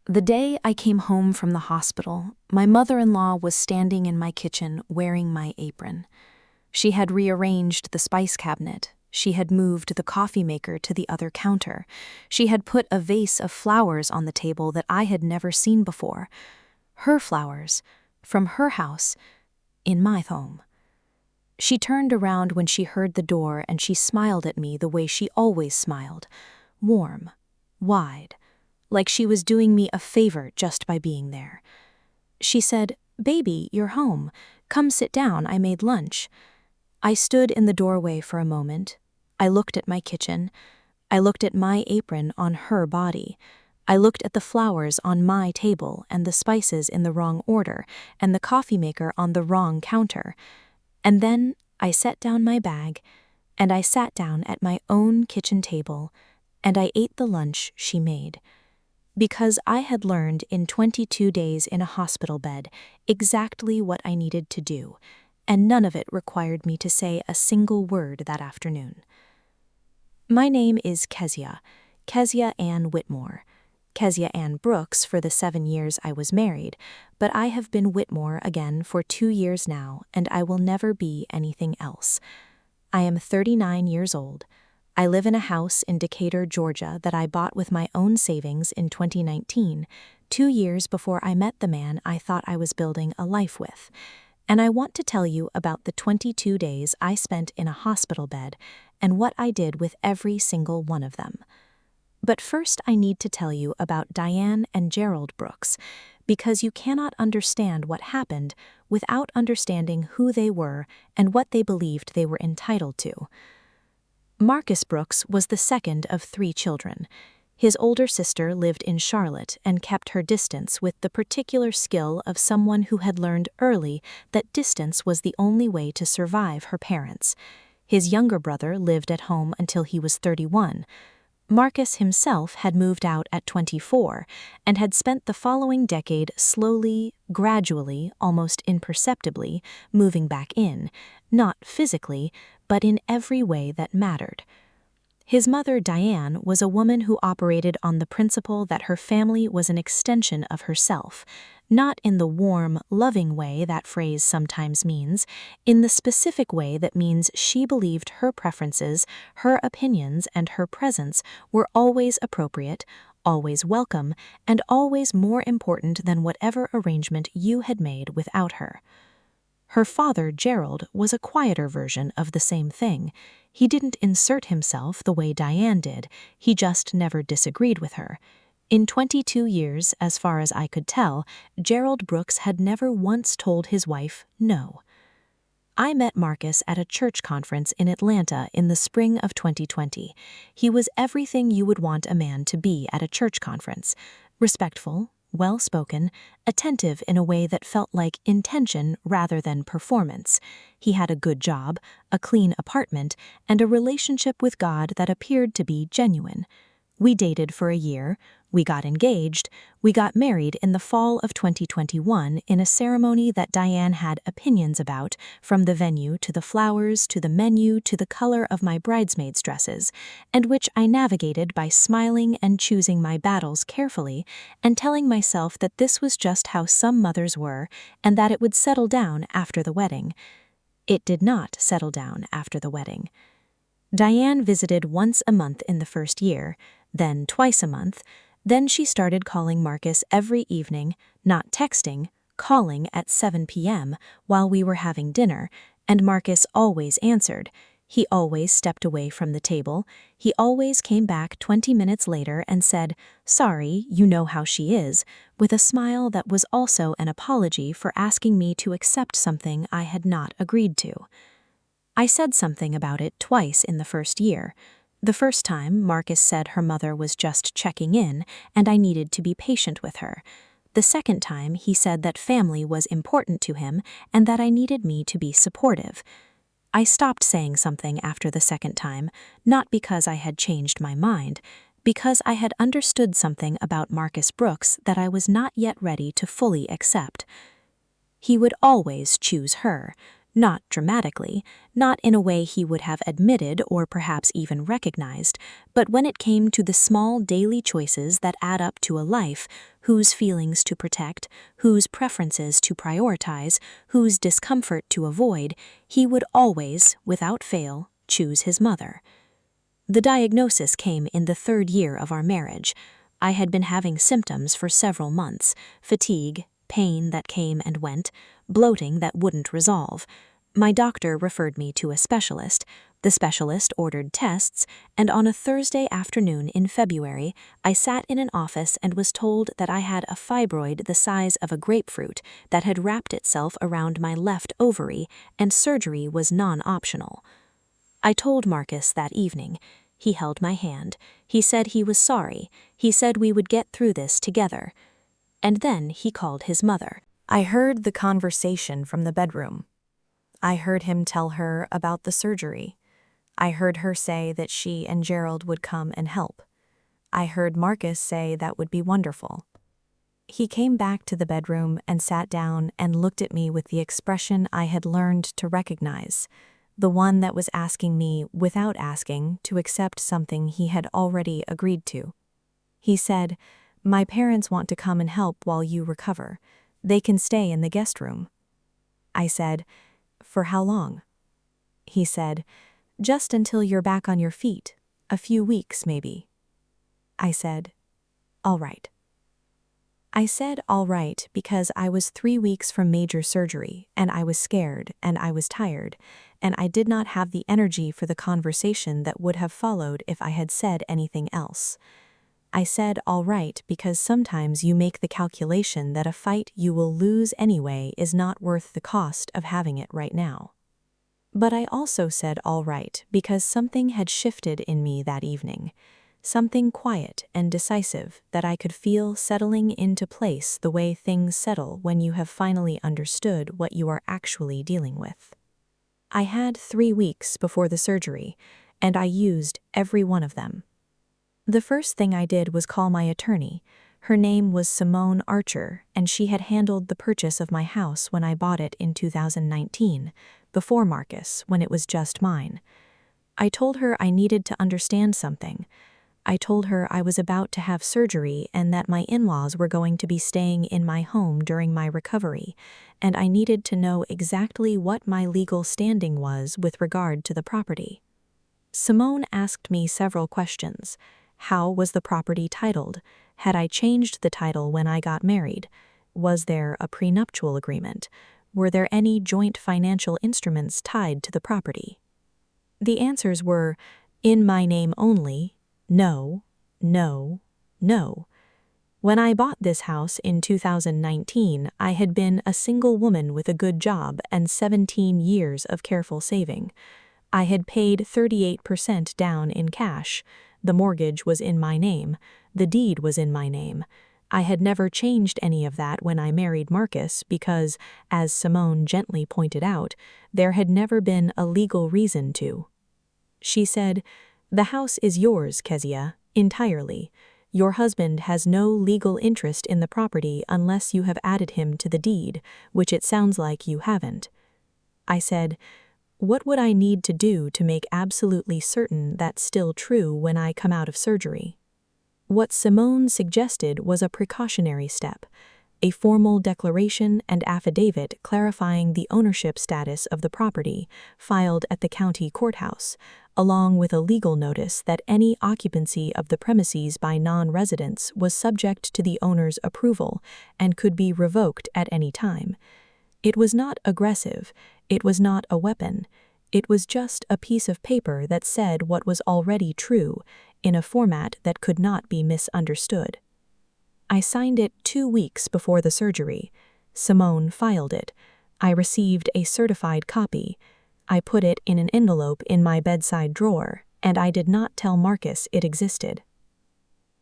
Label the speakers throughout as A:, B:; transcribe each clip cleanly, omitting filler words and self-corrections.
A: The day I came home from the hospital, my mother-in-law was standing in my kitchen wearing my apron. She had rearranged the spice cabinet. She had moved the coffee maker to the other counter. She had put a vase of flowers on the table that I had never seen before. Her flowers, from her house, in my home. She turned around when she heard the door and she smiled at me the way she always smiled, warm, wide, like she was doing me a favor just by being there. She said, "Baby, you're home. Come sit down, I made lunch." I stood in the doorway for a moment. I looked at my kitchen. I looked at my apron on her body. I looked at the flowers on my table and the spices in the wrong order and the coffee maker on the wrong counter. And then I set down my bag and I sat down at my own kitchen table and I ate the lunch she made. Because I had learned in 22 days in a hospital bed exactly what I needed to do, and none of it required me to say a single word that afternoon. My name is Kezia Ann Whitmore. Kezia Ann Brooks for the 7 years I was married, but I have been Whitmore again for 2 years now, and I will never be anything else. I am 39 years old. I live in a house in Decatur, Georgia that I bought with my own savings in 2019, 2 years before I met the man I thought I was building a life with. And I want to tell you about the 22 days I spent in a hospital bed and what I did with every single one of them. But first I need to tell you about Diane and Gerald Brooks, because you cannot understand what happened without understanding who they were and what they believed they were entitled to. Marcus Brooks was the second of 3 children. His older sister lived in Charlotte and kept her distance with the particular skill of someone who had learned early that distance was the only way to survive her parents. His younger brother lived at home until he was 31. Marcus himself had moved out at 24 and had spent the following decade slowly, gradually, almost imperceptibly, moving back in, not physically, but in every way that mattered. His mother, Diane, was a woman who operated on the principle that her family was an extension of herself, not in the warm, loving way that phrase sometimes means, in the specific way that means she believed her preferences, her opinions, and her presence were always appropriate, always welcome, and always more important than whatever arrangement you had made without her. Her father, Gerald, was a quieter version of the same thing. He didn't insert himself the way Diane did, he just never disagreed with her. In 22 years, as far as I could tell, Gerald Brooks had never once told his wife no. I met Marcus at a church conference in Atlanta in the spring of 2020. He was everything you would want a man to be at a church conference: respectful, well-spoken, attentive in a way that felt like intention rather than performance. He had a good job, a clean apartment, and a relationship with God that appeared to be genuine. We dated for a year, we got engaged, we got married in the fall of 2021 in a ceremony that Diane had opinions about, from the venue to the flowers to the menu to the color of my bridesmaids' dresses, and which I navigated by smiling and choosing my battles carefully and telling myself that this was just how some mothers were and that it would settle down after the wedding. It did not settle down after the wedding. Diane visited once a month in the first year, then twice a month. Then she started calling Marcus every evening, not texting, calling at 7 p.m. while we were having dinner, and Marcus always answered. He always stepped away from the table. He always came back 20 minutes later and said, "Sorry, you know how she is," with a smile that was also an apology for asking me to accept something I had not agreed to. I said something about it twice in the first year. The first time, Marcus said her mother was just checking in and I needed to be patient with her. The second time, he said that family was important to him and that I needed me to be supportive. I stopped saying something after the second time, not because I had changed my mind, because I had understood something about Marcus Brooks that I was not yet ready to fully accept. He would always choose her. Not dramatically, not in a way he would have admitted or perhaps even recognized, but when it came to the small daily choices that add up to a life, whose feelings to protect, whose preferences to prioritize, whose discomfort to avoid, he would always, without fail, choose his mother. The diagnosis came in the 3rd year of our marriage. I had been having symptoms for several months: fatigue, pain that came and went, bloating that wouldn't resolve. My doctor referred me to a specialist. The specialist ordered tests, and on a Thursday afternoon in February, I sat in an office and was told that I had a fibroid the size of a grapefruit that had wrapped itself around my left ovary, and surgery was non-optional. I told Marcus that evening. He held my hand. He said he was sorry. He said we would get through this together. And then he called his mother. I heard the conversation from the bedroom. I heard him tell her about the surgery. I heard her say that she and Gerald would come and help. I heard Marcus say that would be wonderful. He came back to the bedroom and sat down and looked at me with the expression I had learned to recognize, the one that was asking me, without asking, to accept something he had already agreed to. He said, "My parents want to come and help while you recover. They can stay in the guest room." I said, "For how long?" He said, "Just until you're back on your feet. A few weeks, maybe." I said, "All right." I said all right because I was 3 weeks from major surgery, and I was scared, and I was tired, and I did not have the energy for the conversation that would have followed if I had said anything else. I said all right because sometimes you make the calculation that a fight you will lose anyway is not worth the cost of having it right now. But I also said all right because something had shifted in me that evening. Something quiet and decisive that I could feel settling into place the way things settle when you have finally understood what you are actually dealing with. I had 3 weeks before the surgery, and I used every one of them. The first thing I did was call my attorney. Her name was Simone Archer, and she had handled the purchase of my house when I bought it in 2019, before Marcus, when it was just mine. I told her I needed to understand something. I told her I was about to have surgery and that my in-laws were going to be staying in my home during my recovery, and I needed to know exactly what my legal standing was with regard to the property. Simone asked me several questions. How was the property titled? Had I changed the title when I got married? Was there a prenuptial agreement? Were there any joint financial instruments tied to the property? The answers were, in my name only, no, no, no. When I bought this house in 2019, I had been a single woman with a good job and 17 years of careful saving. I had paid 38% down in cash. The mortgage was in my name. The deed was in my name. I had never changed any of that when I married Marcus because, as Simone gently pointed out, there had never been a legal reason to. She said, "The house is yours, Kezia, entirely. Your husband has no legal interest in the property unless you have added him to the deed, which it sounds like you haven't." I said, "What would I need to do to make absolutely certain that's still true when I come out of surgery?" What Simone suggested was a precautionary step, a formal declaration and affidavit clarifying the ownership status of the property filed at the county courthouse, along with a legal notice that any occupancy of the premises by non-residents was subject to the owner's approval and could be revoked at any time. It was not aggressive, it was not a weapon, it was just a piece of paper that said what was already true, in a format that could not be misunderstood. I signed it 2 weeks before the surgery. Simone filed it. I received a certified copy. I put it in an envelope in my bedside drawer, and I did not tell Marcus it existed.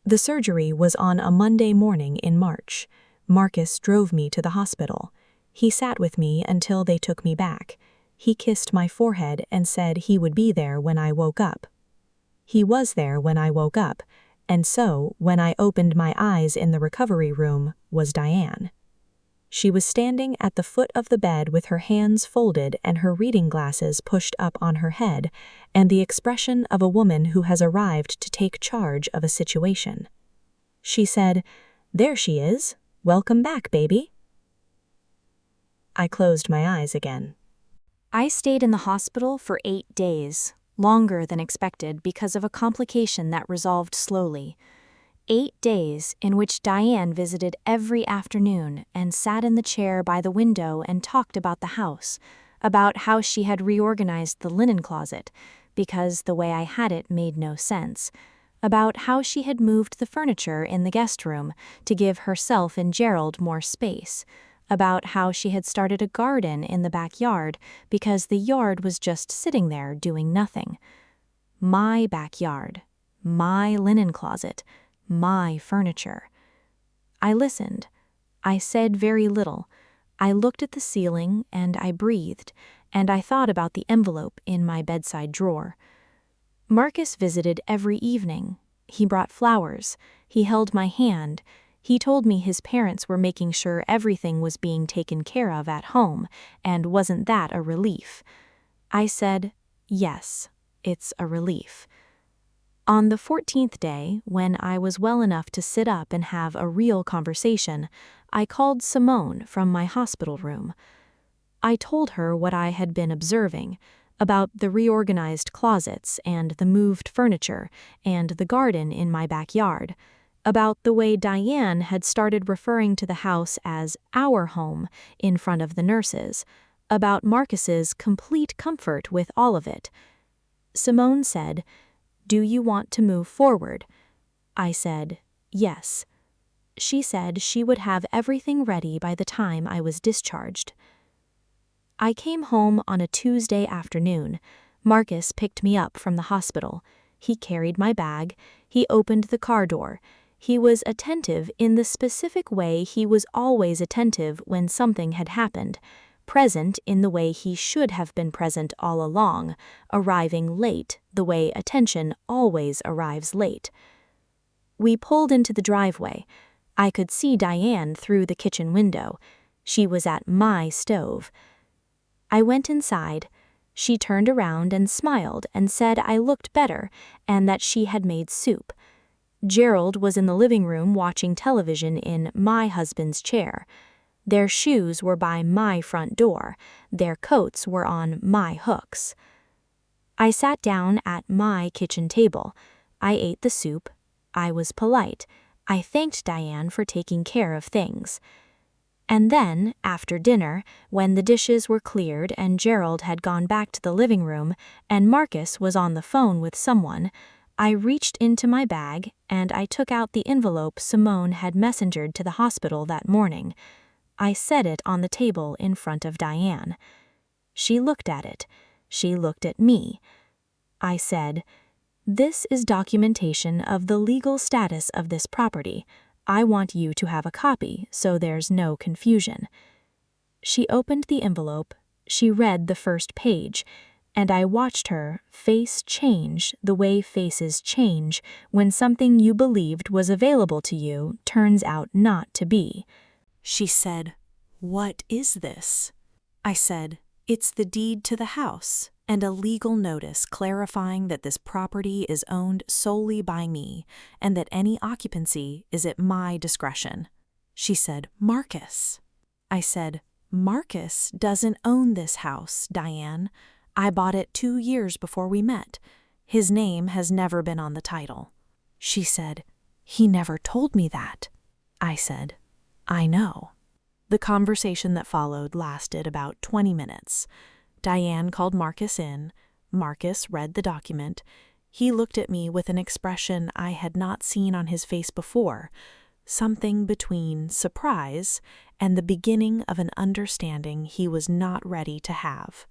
A: The surgery was on a Monday morning in March. Marcus drove me to the hospital. He sat with me until they took me back. He kissed my forehead and said he would be there when I woke up. He was there when I woke up, and so, when I opened my eyes in the recovery room, was Diane. She was standing at the foot of the bed with her hands folded and her reading glasses pushed up on her head, and the expression of a woman who has arrived to take charge of a situation. She said, "There she is. Welcome back, baby." I closed my eyes again. I stayed in the hospital for 8 days, longer than expected because of a complication that resolved slowly. 8 days in which Diane visited every afternoon and sat in the chair by the window and talked about the house, about how she had reorganized the linen closet, because the way I had it made no sense, about how she had moved the furniture in the guest room to give herself and Gerald more space, about how she had started a garden in the backyard because the yard was just sitting there doing nothing. My backyard, my linen closet, my furniture. I listened. I said very little. I looked at the ceiling and I breathed, and I thought about the envelope in my bedside drawer. Marcus visited every evening. He brought flowers. He held my hand. He told me his parents were making sure everything was being taken care of at home, and wasn't that a relief? I said, yes, it's a relief. On the 14th day, when I was well enough to sit up and have a real conversation, I called Simone from my hospital room. I told her what I had been observing, about the reorganized closets and the moved furniture and the garden in my backyard, about the way Diane had started referring to the house as our home in front of the nurses, about Marcus's complete comfort with all of it. Simone said, "Do you want to move forward?" I said, yes. She said she would have everything ready by the time I was discharged. I came home on a Tuesday afternoon. Marcus picked me up from the hospital. He carried my bag. He opened the car door. He was attentive in the specific way he was always attentive when something had happened, present in the way he should have been present all along, arriving late the way attention always arrives late. We pulled into the driveway. I could see Diane through the kitchen window. She was at my stove. I went inside. She turned around and smiled and said I looked better and that she had made soup. Gerald was in the living room watching television in my husband's chair. Their shoes were by my front door. Their coats were on my hooks. I sat down at my kitchen table. I ate the soup. I was polite. I thanked Diane for taking care of things. And then, after dinner, when the dishes were cleared and Gerald had gone back to the living room and Marcus was on the phone with someone, I reached into my bag and I took out the envelope Simone had messengered to the hospital that morning. I set it on the table in front of Diane. She looked at it. She looked at me. I said, "This is documentation of the legal status of this property. I want you to have a copy so there's no confusion." She opened the envelope. She read the first page, and I watched her face change the way faces change when something you believed was available to you turns out not to be. She said, "What is this?" I said, "It's the deed to the house and a legal notice clarifying that this property is owned solely by me and that any occupancy is at my discretion." She said, "Marcus." I said, "Marcus doesn't own this house, Diane. I bought it 2 years before we met. His name has never been on the title." She said, "He never told me that." I said, "I know." The conversation that followed lasted about 20 minutes. Diane called Marcus in. Marcus read the document. He looked at me with an expression I had not seen on his face before, something between surprise and the beginning of an understanding he was not ready to have.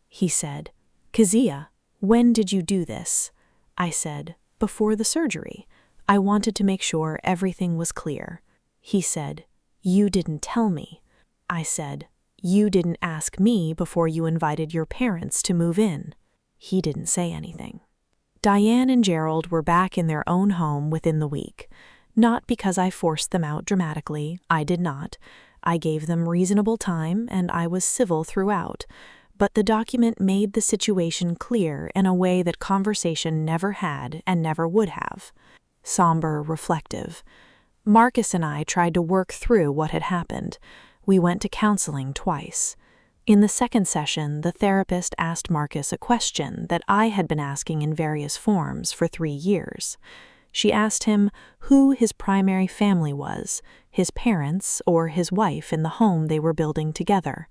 A: He said, "Kezia, when did you do this?" I said, "Before the surgery. I wanted to make sure everything was clear." He said, "You didn't tell me." I said, "You didn't ask me before you invited your parents to move in." He didn't say anything. Diane and Gerald were back in their own home within the week. Not because I forced them out dramatically, I did not. I gave them reasonable time and I was civil throughout, but the document made the situation clear in a way that conversation never had and never would have. Somber, reflective. Marcus and I tried to work through what had happened. We went to counseling twice. In the second session, the therapist asked Marcus a question that I had been asking in various forms for 3 years. She asked him who his primary family was, his parents or his wife in the home they were building together.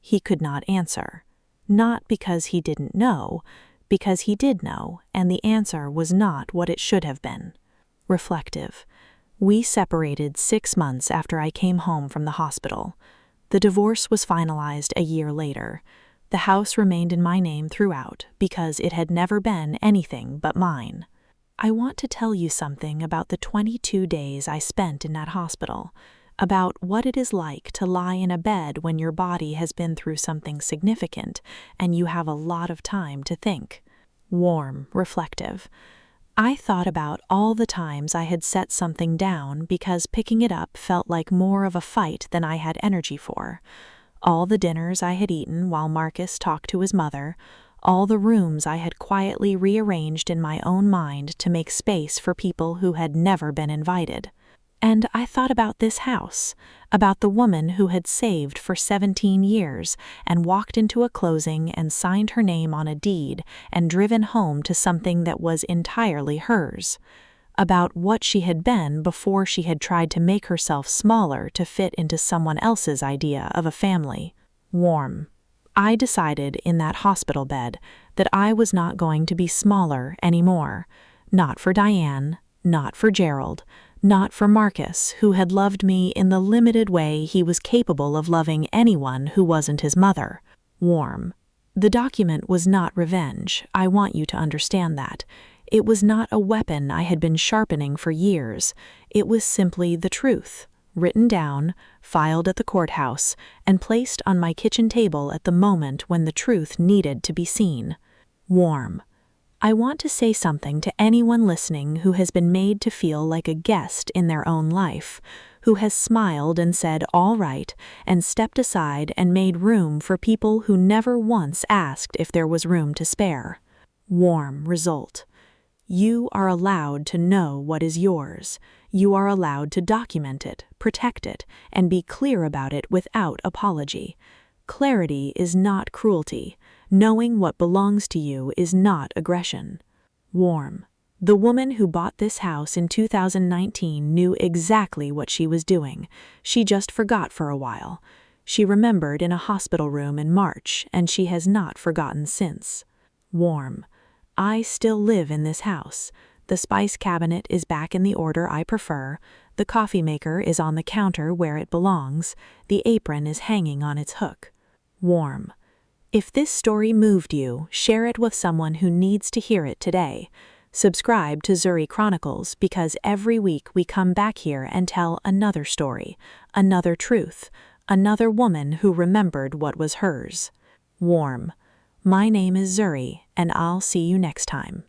A: He could not answer. Not because he didn't know, because he did know, and the answer was not what it should have been. Reflective. We separated 6 months after I came home from the hospital. The divorce was finalized a year later. The house remained in my name throughout because it had never been anything but mine. I want to tell you something about the 22 days I spent in that hospital, about what it is like to lie in a bed when your body has been through something significant and you have a lot of time to think. Warm, reflective. I thought about all the times I had set something down because picking it up felt like more of a fight than I had energy for. All the dinners I had eaten while Marcus talked to his mother, all the rooms I had quietly rearranged in my own mind to make space for people who had never been invited. And I thought about this house, about the woman who had saved for 17 years and walked into a closing and signed her name on a deed and driven home to something that was entirely hers, about what she had been before she had tried to make herself smaller to fit into someone else's idea of a family. Warm. I decided in that hospital bed that I was not going to be smaller anymore, not for Diane, not for Gerald, not for Marcus, who had loved me in the limited way he was capable of loving anyone who wasn't his mother. Warm. The document was not revenge, I want you to understand that. It was not a weapon I had been sharpening for years. It was simply the truth, written down, filed at the courthouse, and placed on my kitchen table at the moment when the truth needed to be seen. Warm. I want to say something to anyone listening who has been made to feel like a guest in their own life, who has smiled and said all right and stepped aside and made room for people who never once asked if there was room to spare. Warm result. You are allowed to know what is yours. You are allowed to document it, protect it, and be clear about it without apology. Clarity is not cruelty. Knowing what belongs to you is not aggression. Warm. The woman who bought this house in 2019 knew exactly what she was doing. She just forgot for a while. She remembered in a hospital room in March, and she has not forgotten since. Warm. I still live in this house. The spice cabinet is back in the order I prefer. The coffee maker is on the counter where it belongs. The apron is hanging on its hook. Warm. If this story moved you, share it with someone who needs to hear it today. Subscribe to Zuri Chronicles because every week we come back here and tell another story, another truth, another woman who remembered what was hers. Warm. My name is Zuri, and I'll see you next time.